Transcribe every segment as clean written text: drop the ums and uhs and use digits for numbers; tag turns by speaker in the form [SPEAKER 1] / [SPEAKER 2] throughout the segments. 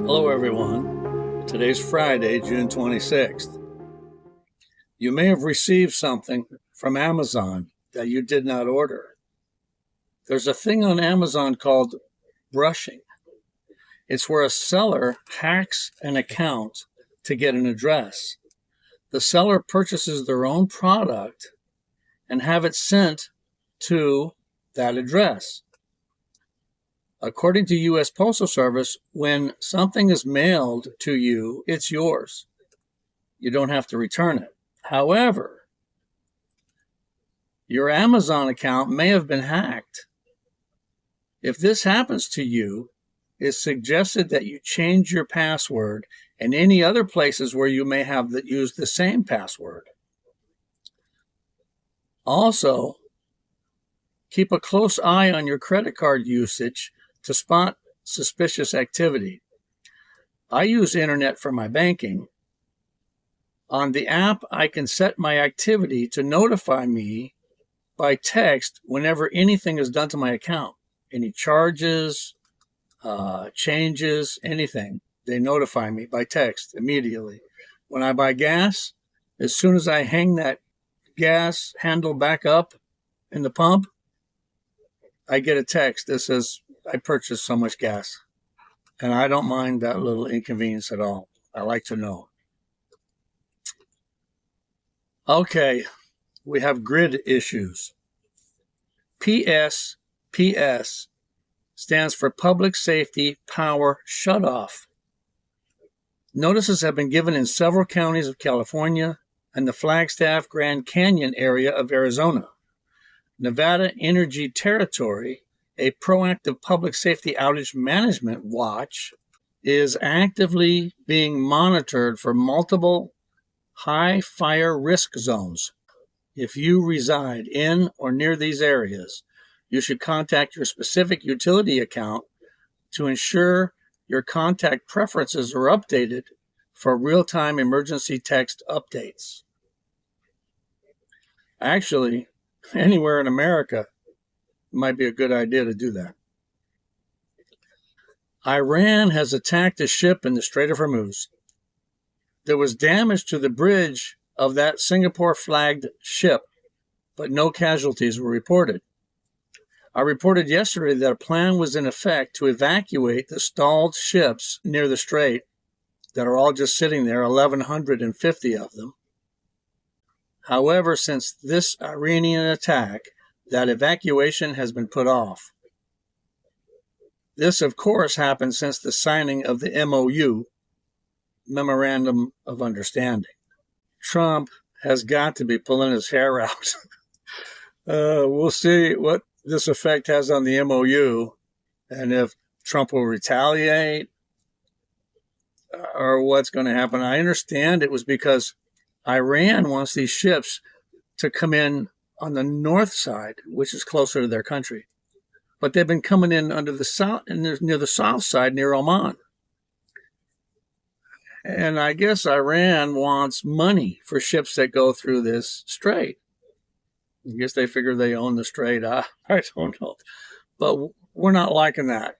[SPEAKER 1] Hello, everyone. Today's Friday, June 26th. You may have received something from Amazon that you did not order. There's a thing on Amazon called brushing. It's where a seller hacks an account to get an address. The seller purchases their own product and have it sent to that address. According to U.S. Postal Service, when something is mailed to you, it's yours. You don't have to return it. However, your Amazon account may have been hacked. If this happens to you, it's suggested that you change your password and any other places where you may have used the same password. Also, keep a close eye on your credit card usage to spot suspicious activity. I use internet for my banking. On the app, I can set my activity to notify me by text whenever anything is done to my account. Any charges, changes, anything, they notify me by text immediately. When I buy gas, as soon as I hang that gas handle back up in the pump, I get a text that says, I purchased so much gas. And I don't mind that little inconvenience at all. I like to know. Okay, we have grid issues. PSPS stands for Public Safety Power Shutoff. Notices have been given in several counties of California and the Flagstaff Grand Canyon area of Arizona. Nevada Energy Territory, a proactive public safety outage management watch, is actively being monitored for multiple high fire risk zones. If you reside in or near these areas, you should contact your specific utility account to ensure your contact preferences are updated for real-time emergency text updates. Actually, anywhere in America, it might be a good idea to do that. Iran has attacked a ship in the Strait of Hormuz. There was damage to the bridge of that Singapore-flagged ship, but no casualties were reported. I reported yesterday that a plan was in effect to evacuate the stalled ships near the Strait that are all just sitting there, 1,150 of them. However, since this Iranian attack, that evacuation has been put off. This, of course, happened since the signing of the MOU, Memorandum of Understanding. Trump has got to be pulling his hair out. We'll see what this effect has on the MOU and if Trump will retaliate or what's going to happen. I understand it was because Iran wants these ships to come in on the north side, which is closer to their country. But they've been coming in under the south, near the south side, near Oman. And I guess Iran wants money for ships that go through this strait. I guess they figure they own the strait. I don't know. But we're not liking that.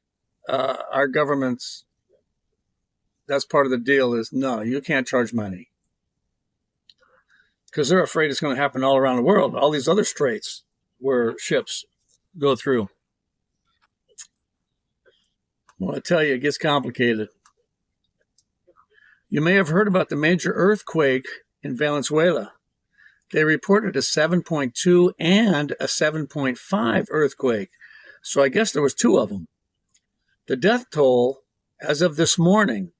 [SPEAKER 1] Our government's, that's part of the deal is, no, you can't charge money. Because they're afraid it's going to happen all around the world, all these other straits where ships go through. Well, I tell you, it gets complicated. You may have heard about the major earthquake in Venezuela. They reported a 7.2 and a 7.5 earthquake, so I guess there was two of them. The death toll, as of this morning,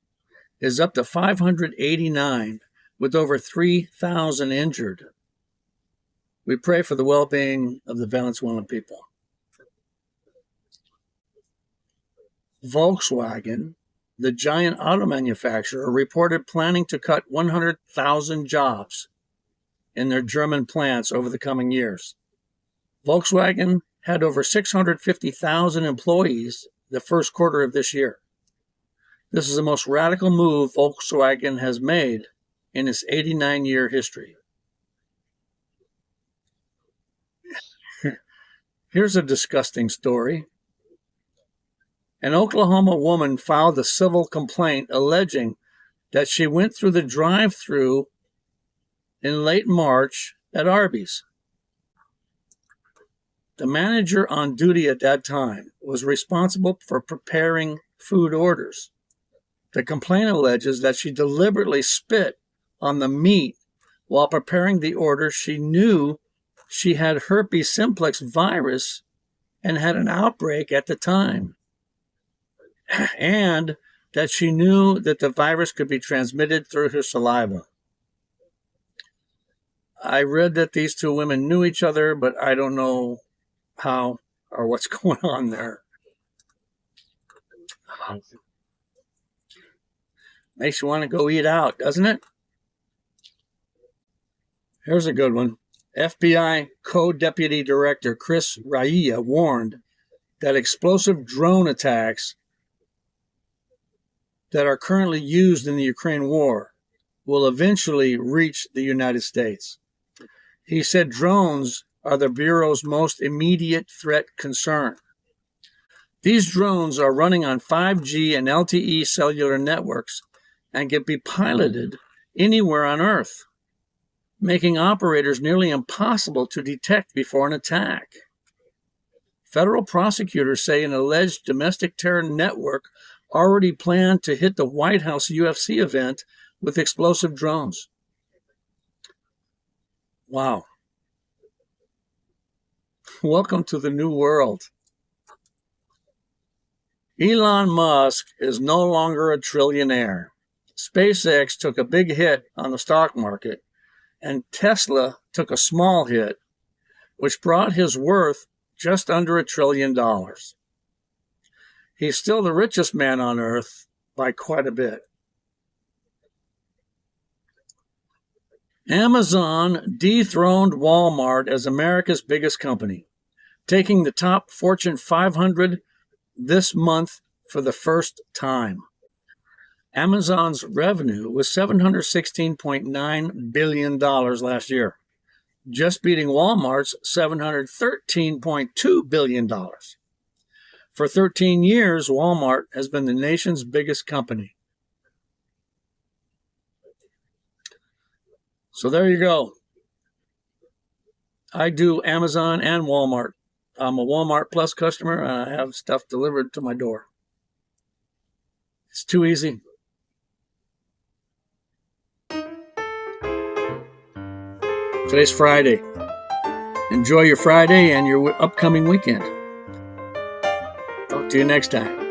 [SPEAKER 1] is up to 589, with over 3,000 injured. We pray for the well-being of the Venezuelan people. Volkswagen, the giant auto manufacturer, reported planning to cut 100,000 jobs in their German plants over the coming years. Volkswagen had over 650,000 employees the first quarter of this year. This is the most radical move Volkswagen has made in its 89-year history. Here's a disgusting story. An Oklahoma woman filed a civil complaint alleging that she went through the drive-thru in late March at Arby's. The manager on duty at that time was responsible for preparing food orders. The complaint alleges that she deliberately spit on the meat while preparing the order. She knew she had herpes simplex virus and had an outbreak at the time, and that she knew that the virus could be transmitted through her saliva. I read that these two women knew each other, but I don't know how or what's going on there. Makes you want to go eat out, doesn't it? Here's a good one. FBI Co-Deputy Director Chris Raia warned that explosive drone attacks that are currently used in the Ukraine war will eventually reach the United States. He said drones are the Bureau's most immediate threat concern. These drones are running on 5G and LTE cellular networks and can be piloted anywhere on Earth, making operators nearly impossible to detect before an attack. Federal prosecutors say an alleged domestic terror network already planned to hit the White House UFC event with explosive drones. Wow. Welcome to the new world. Elon Musk is no longer a trillionaire. SpaceX took a big hit on the stock market, and Tesla took a small hit, which brought his worth just under $1 trillion. He's still the richest man on Earth by quite a bit. Amazon dethroned Walmart as America's biggest company, taking the top Fortune 500 this month for the first time. Amazon's revenue was $716.9 billion last year, just beating Walmart's $713.2 billion. For 13 years, Walmart has been the nation's biggest company. So there you go. I do Amazon and Walmart. I'm a Walmart Plus customer, and I have stuff delivered to my door. It's too easy. Today's Friday. Enjoy your Friday and your upcoming weekend. Talk to you next time.